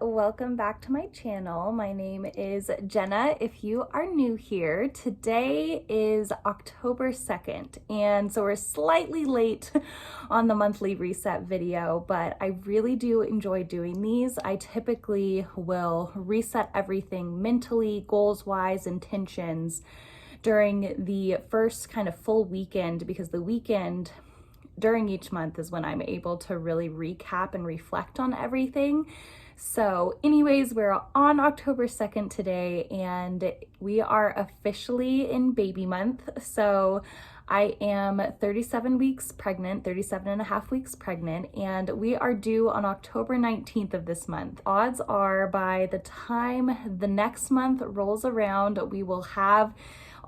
welcome back to my channel. My name is Jenna. If you are new here, today is October 2nd, and so we're slightly late on the monthly reset video, but I really do enjoy doing these. I typically will reset everything mentally, goals-wise, intentions during the first kind of full weekend, because the weekend during each month is when I'm able to really recap and reflect on everything. So anyways, we're on October 2nd today, and we are officially in baby month. So I am 37 weeks pregnant, 37 and a half weeks pregnant, and we are due on October 19th of this month. Odds are by the time the next month rolls around, we will have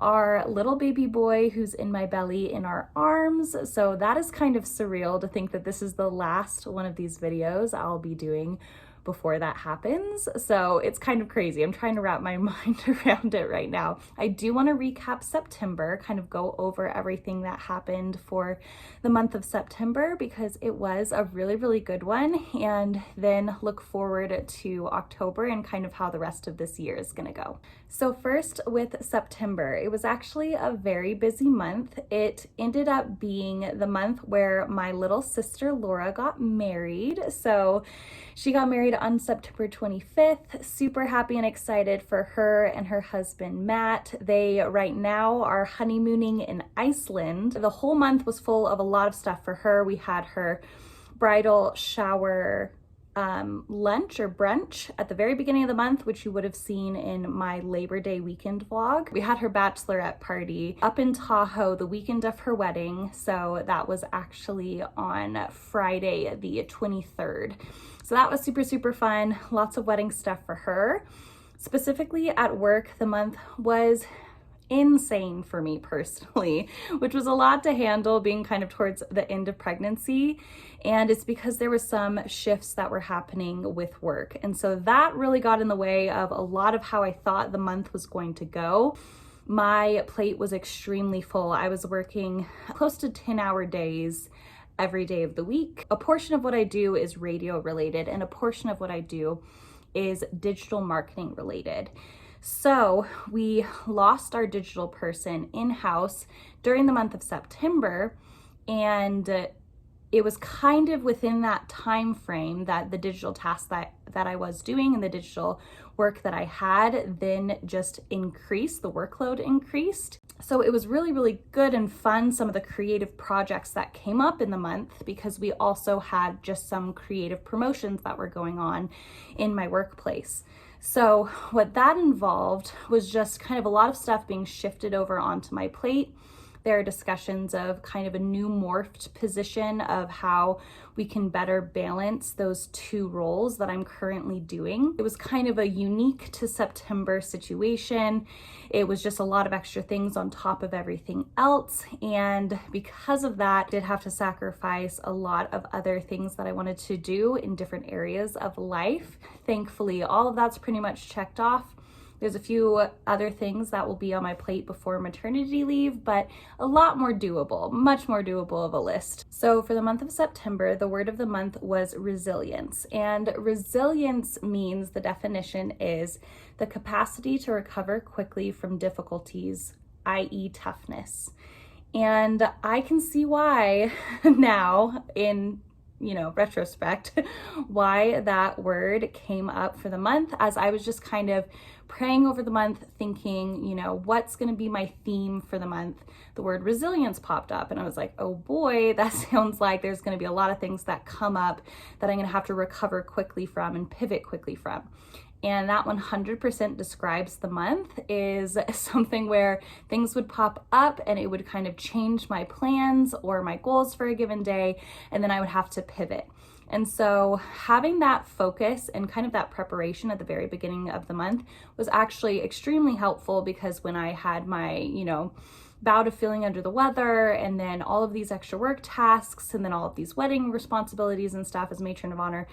our little baby boy who's in my belly in our arms. So that is kind of surreal to think that this is the last one of these videos I'll be doing before that happens. So it's kind of crazy. I'm trying to wrap my mind around it right now. I do want to recap September, kind of go over everything that happened for the month of September, because it was a really, really good one, and then look forward to October and kind of how the rest of this year is going to go. So first with September, it was actually a very busy month. It ended up being the month where my little sister Laura got married. So she got married on September 25th. Super happy and excited for her and her husband, Matt. They right now are honeymooning in Iceland. The whole month was full of a lot of stuff for her. We had her bridal shower lunch or brunch at the very beginning of the month, which you would have seen in my Labor Day weekend vlog. We had her bachelorette party up in Tahoe the weekend of her wedding. So that was actually on Friday, the 23rd. So that was super, super fun. Lots of wedding stuff for her. Specifically at work, the month was insane for me personally, which was a lot to handle being kind of towards the end of pregnancy. And it's because there were some shifts that were happening with work. And so that really got in the way of a lot of how I thought the month was going to go. My plate was extremely full. I was working close to 10-hour days every day of the week. A portion of what I do is radio related, and a portion of what I do is digital marketing related. So we lost our digital person in-house during the month of September, and it was kind of within that time frame that the digital tasks that I was doing and the digital work that I had then just increased, the workload increased. So it was really, really good and fun, some of the creative projects that came up in the month, because we also had just some creative promotions that were going on in my workplace. So what that involved was just kind of a lot of stuff being shifted over onto my plate. There are discussions of kind of a new morphed position of how we can better balance those two roles that I'm currently doing. It was kind of a unique to September situation. It was just a lot of extra things on top of everything else. And because of that, I did have to sacrifice a lot of other things that I wanted to do in different areas of life. Thankfully, all of that's pretty much checked off. There's a few other things that will be on my plate before maternity leave, but a lot more doable, much more doable of a list. So for the month of September, the word of the month was resilience. And resilience means, the definition is the capacity to recover quickly from difficulties, i.e. toughness. And I can see why now in retrospect, why that word came up for the month, as I was just kind of praying over the month, thinking, what's going to be my theme for the month? The word resilience popped up, and I was like, oh boy, that sounds like there's going to be a lot of things that come up that I'm going to have to recover quickly from and pivot quickly from. And that 100% describes the month, is something where things would pop up and it would kind of change my plans or my goals for a given day, and then I would have to pivot. And so having that focus and kind of that preparation at the very beginning of the month was actually extremely helpful, because when I had my, bout of feeling under the weather, and then all of these extra work tasks, and then all of these wedding responsibilities and stuff as matron of honor,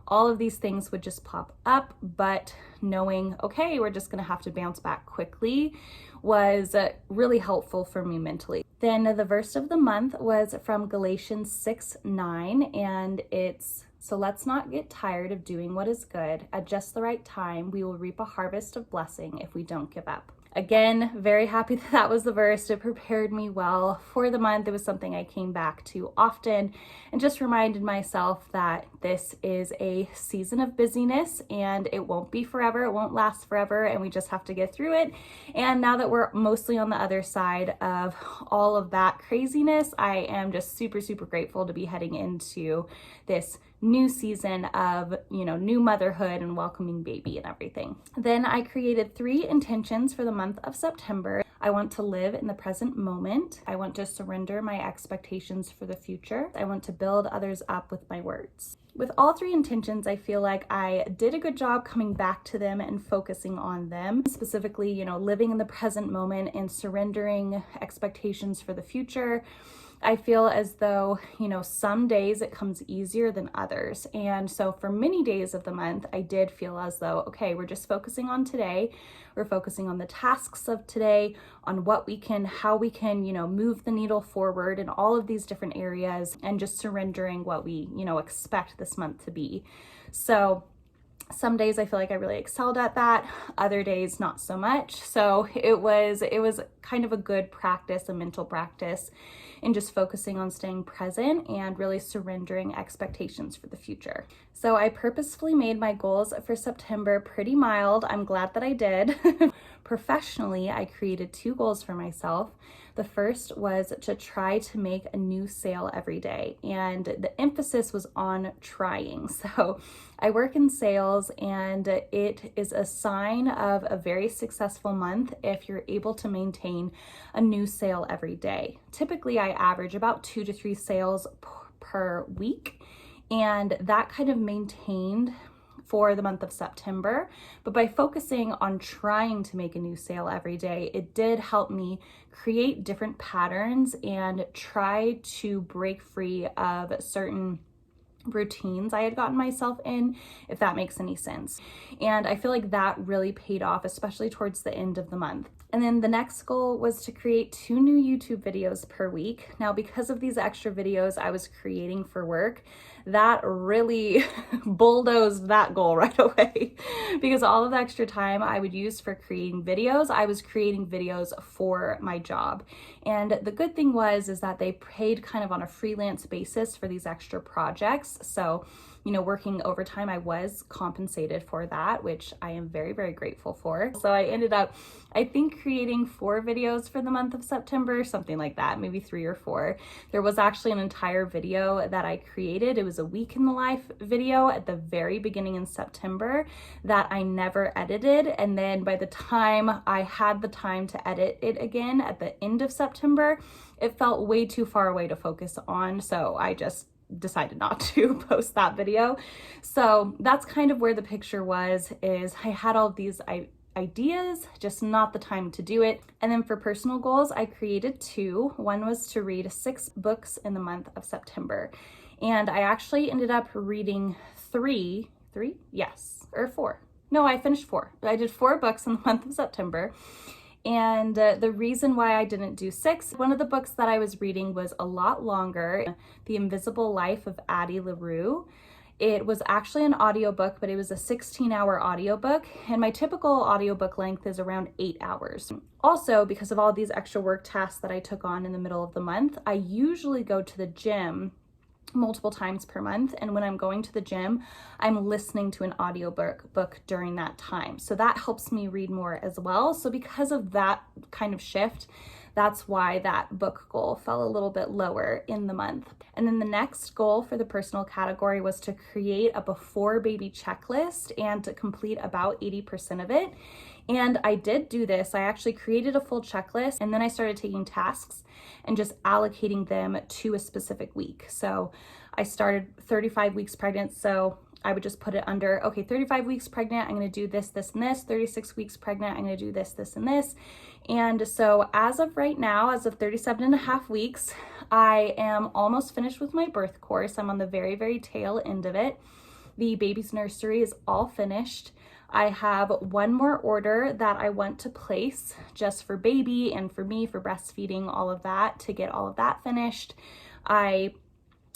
all of these things would just pop up. But knowing, okay, we're just gonna have to bounce back quickly, was really helpful for me mentally. Then the verse of the month was from Galatians 6:9, and it's, "So let's not get tired of doing what is good. At just the right time, we will reap a harvest of blessing if we don't give up." Again, very happy that that was the verse. It prepared me well for the month. It was something I came back to often and just reminded myself that this is a season of busyness and it won't be forever. It won't last forever, and we just have to get through it. And now that we're mostly on the other side of all of that craziness, I am just super, super grateful to be heading into this new season of, new motherhood and welcoming baby and everything. Then I created 3 intentions for the month of September. I want to live in the present moment. I want to surrender my expectations for the future. I want to build others up with my words. With all 3 intentions, I feel like I did a good job coming back to them and focusing on them. Specifically, living in the present moment and surrendering expectations for the future. I feel as though, some days it comes easier than others. And so for many days of the month, I did feel as though, okay, we're just focusing on today. We're focusing on the tasks of today, on how we can, move the needle forward in all of these different areas, and just surrendering what we, expect this month to be. So some days I feel like I really excelled at that, other days not so much. So it was kind of a good practice, a mental practice, in just focusing on staying present and really surrendering expectations for the future. So I purposefully made my goals for September pretty mild. I'm glad that I did. Professionally, I created 2 goals for myself. The first was to try to make a new sale every day, and the emphasis was on trying. So I work in sales, and it is a sign of a very successful month if you're able to maintain a new sale every day. Typically, I average about 2 to 3 sales per week, and that kind of maintained for the month of September. But by focusing on trying to make a new sale every day, it did help me create different patterns and try to break free of certain routines I had gotten myself in, if that makes any sense. And I feel like that really paid off, especially towards the end of the month. And then the next goal was to create 2 new YouTube videos per week. Now, because of these extra videos I was creating for work, that really bulldozed that goal right away, because all of the extra time I would use for creating videos, I was creating videos for my job. And the good thing is that they paid kind of on a freelance basis for these extra projects. So, working overtime, I was compensated for that, which I am very, very grateful for. So I ended up, I think, creating 4 videos for the month of September, something like that, maybe 3 or 4. There was actually an entire video that I created. It was a week in the life video at the very beginning in September that I never edited. And then by the time I had the time to edit it again at the end of September, it felt way too far away to focus on. So I just decided not to post that video. So that's kind of where the picture is I had all these ideas, just not the time to do it. And then for personal goals, I created 2. One was to read 6 books in the month of September. And I actually ended up reading 3? Yes, or 4. No, I finished 4. I did 4 books in the month of September. And the reason why I didn't do 6, one of the books that I was reading was a lot longer, The Invisible Life of Addie LaRue. It was actually an audiobook, but it was a 16-hour audiobook, and my typical audiobook length is around 8 hours. Also, because of all these extra work tasks that I took on in the middle of the month, I usually go to the gym multiple times per month, and when I'm going to the gym, I'm listening to an audiobook during that time. So that helps me read more as well. So because of that kind of shift, that's why that book goal fell a little bit lower in the month. And then the next goal for the personal category was to create a before baby checklist and to complete about 80% of it. And I did do this. I actually created a full checklist, and then I started taking tasks and just allocating them to a specific week. So I started 35 weeks pregnant. So I would just put it under, okay, 35 weeks pregnant, I'm going to do this, this, and this. 36 weeks pregnant, I'm going to do this, this, and this. And so as of right now, as of 37 and a half weeks, I am almost finished with my birth course. I'm on the very, very tail end of it. The baby's nursery is all finished. I have one more order that I want to place just for baby and for me for breastfeeding, all of that, to get all of that finished.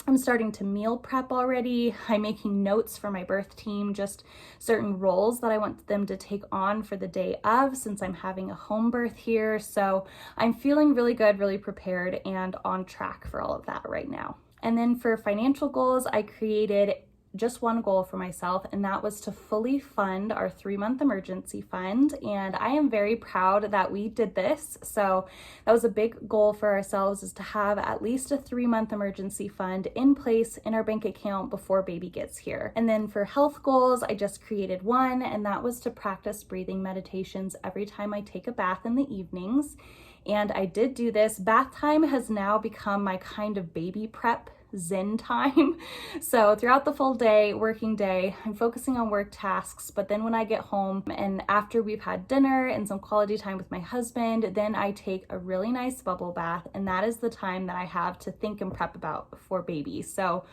I'm starting to meal prep already. I'm making notes for my birth team, just certain roles that I want them to take on for the day of, since I'm having a home birth here. So I'm feeling really good, really prepared, and on track for all of that right now. And then for financial goals, I created just one goal for myself, and that was to fully fund our 3-month emergency fund. And I am very proud that we did this. So that was a big goal for ourselves, is to have at least a 3-month emergency fund in place in our bank account before baby gets here. And then for health goals, I just created one, and that was to practice breathing meditations every time I take a bath in the evenings. And I did do this. Bath time has now become my kind of baby prep Zen time. So throughout the full day, working day, I'm focusing on work tasks. But then when I get home and after we've had dinner and some quality time with my husband, then I take a really nice bubble bath. And that is the time that I have to think and prep about for baby. So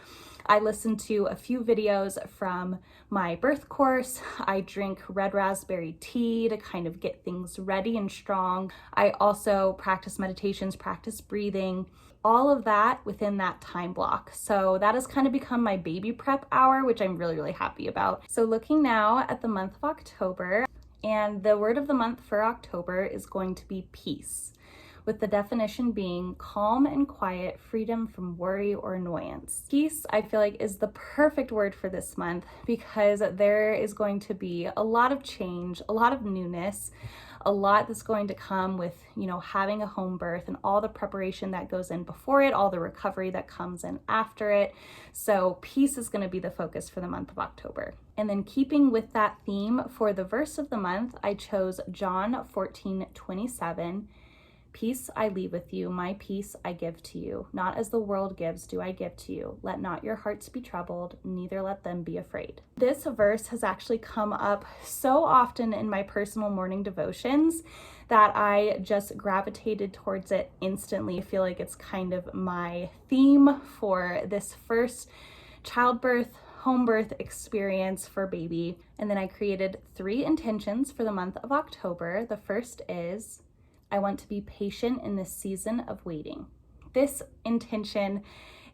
I listen to a few videos from my birth course. I drink red raspberry tea to kind of get things ready and strong. I also practice meditations, practice breathing, all of that within that time block. So that has kind of become my baby prep hour, which I'm really, really happy about. So looking now at the month of October, and the word of the month for October is going to be peace, with the definition being calm and quiet, freedom from worry or annoyance. Peace, I feel like, is the perfect word for this month, because there is going to be a lot of change, a lot of newness, a lot that's going to come with, having a home birth and all the preparation that goes in before it, all the recovery that comes in after it. So peace is going to be the focus for the month of October. And then keeping with that theme, for the verse of the month, I chose John 14:27. Peace I leave with you, my peace I give to you. Not as the world gives do I give to you. Let not your hearts be troubled, neither let them be afraid. This verse has actually come up so often in my personal morning devotions that I just gravitated towards it instantly. I feel like it's kind of my theme for this first childbirth, home birth experience for baby. And then I created 3 intentions for the month of October. The first is, I want to be patient in this season of waiting. This intention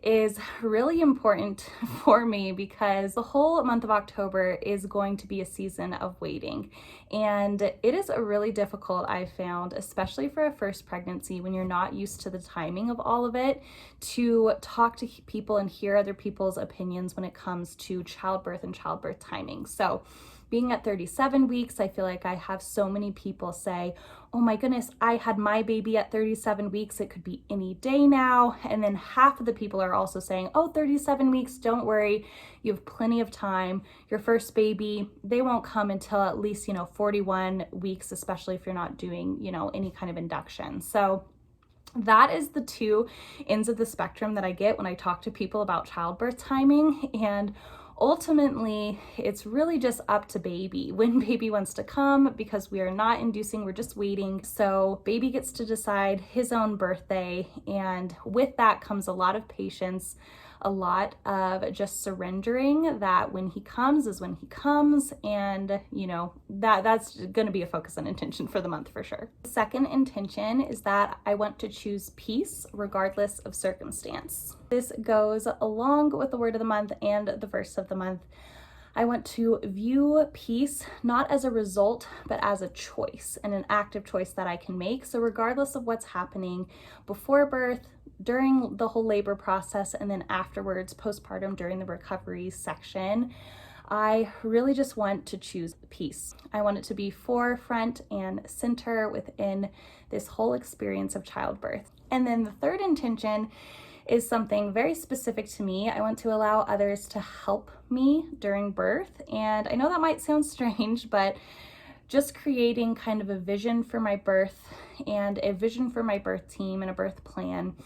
is really important for me because the whole month of October is going to be a season of waiting. And it is a really difficult, I found, especially for a first pregnancy, when you're not used to the timing of all of it, to talk to people and hear other people's opinions when it comes to childbirth and childbirth timing. So being at 37 weeks, I feel like I have so many people say, oh my goodness, I had my baby at 37 weeks. It could be any day now. And then half of the people are also saying, oh, 37 weeks, don't worry. You have plenty of time. Your first baby, they won't come until at least, 41 weeks, especially if you're not doing, any kind of induction. So that is the 2 ends of the spectrum that I get when I talk to people about childbirth timing. And ultimately, it's really just up to baby when baby wants to come, because we are not inducing, we're just waiting. So baby gets to decide his own birthday. And with that comes a lot of patience, a lot of just surrendering that when he comes is when he comes. And, that's going to be a focus and intention for the month for sure. The second intention is that I want to choose peace regardless of circumstance. This goes along with the word of the month and the verse of the month. I want to view peace not as a result, but as a choice, and an active choice that I can make. So regardless of what's happening before birth, during the whole labor process, and then afterwards, postpartum, during the recovery section, I really just want to choose peace. I want it to be forefront and center within this whole experience of childbirth. And then the third intention is something very specific to me. I want to allow others to help me during birth. And I know that might sound strange, but just creating kind of a vision for my birth and a vision for my birth team and a birth plan.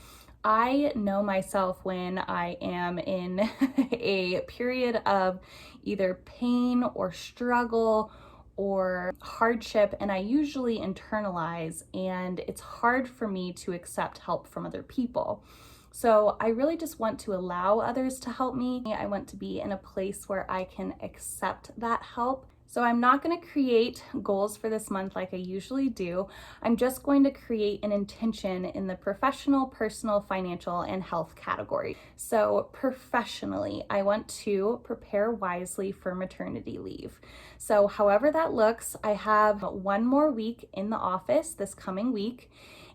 I know myself when I am in a period of either pain or struggle or hardship, and I usually internalize, and it's hard for me to accept help from other people. So I really just want to allow others to help me. I want to be in a place where I can accept that help. So I'm not going to create goals for this month like I usually do. I'm just going to create an intention in the professional, personal, financial, and health category. So professionally, I want to prepare wisely for maternity leave. So however that looks, I have one more week in the office this coming week.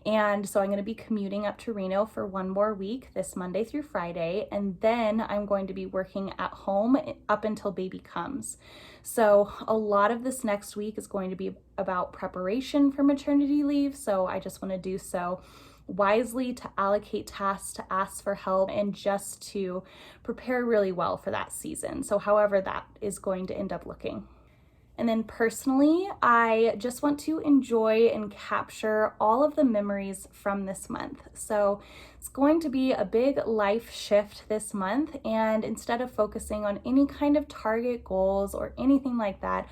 And so I'm going to be commuting up to Reno for one more week, this Monday through Friday, and then I'm going to be working at home up until baby comes. So a lot of this next week is going to be about preparation for maternity leave. So I just want to do so wisely, to allocate tasks, to ask for help, and just to prepare really well for that season. So however that is going to end up looking. And then personally, I just want to enjoy and capture all of the memories from this month. So it's going to be a big life shift this month. And instead of focusing on any kind of target goals or anything like that,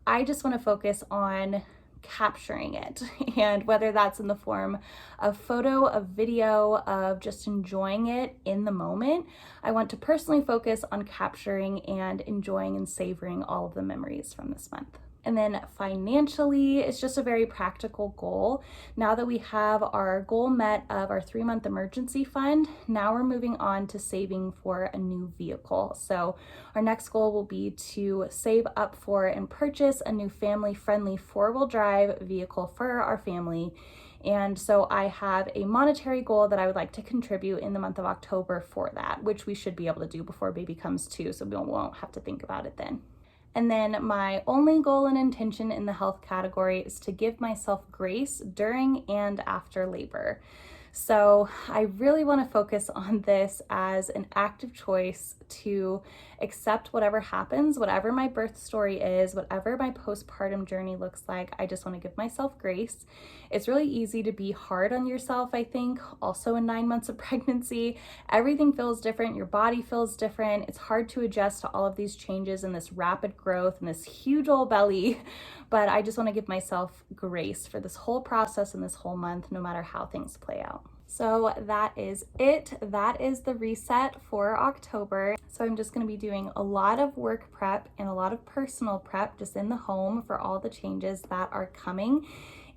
I just want to focus on capturing it. And whether that's in the form of photo, of video, of just enjoying it in the moment, I want to personally focus on capturing and enjoying and savoring all of the memories from this month. And then financially, it's just a very practical goal. Now that we have our goal met of our 3-month emergency fund, now we're moving on to saving for a new vehicle. So our next goal will be to save up for and purchase a new family-friendly 4-wheel drive vehicle for our family. And so I have a monetary goal that I would like to contribute in the month of October for that, which we should be able to do before baby comes too, so we won't have to think about it then. And then my only goal and intention in the health category is to give myself grace during and after labor. So I really want to focus on this as an active choice to accept whatever happens, whatever my birth story is, whatever my postpartum journey looks like. I just want to give myself grace. It's really easy to be hard on yourself, I think. Also in 9 months of pregnancy, everything feels different. Your body feels different. It's hard to adjust to all of these changes and this rapid growth and this huge old belly. But I just want to give myself grace for this whole process and this whole month, no matter how things play out. So that is it. That is the reset for October. So I'm just going to be doing a lot of work prep and a lot of personal prep just in the home for all the changes that are coming.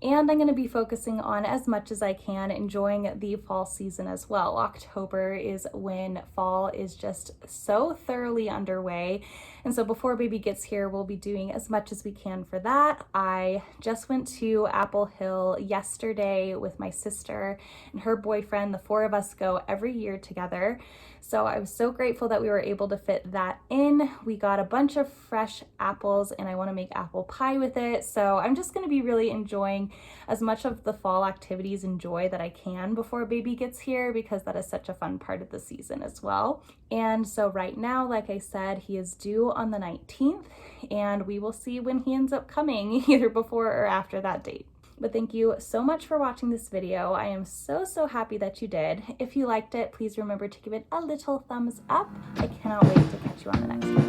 And I'm going to be focusing on, as much as I can, enjoying the fall season as well. October is when fall is just so thoroughly underway. And so before baby gets here, we'll be doing as much as we can for that. I just went to Apple Hill yesterday with my sister and her boyfriend. The 4 of us go every year together. So I was so grateful that we were able to fit that in. We got a bunch of fresh apples and I want to make apple pie with it. So I'm just going to be really enjoying as much of the fall activities and joy that I can before baby gets here, because that is such a fun part of the season as well. And so right now, like I said, he is due on the 19th and we will see when he ends up coming, either before or after that date. But thank you so much for watching this video. I am so happy that you did. If you liked it, please remember to give it a little thumbs up. I cannot wait to catch you on the next one.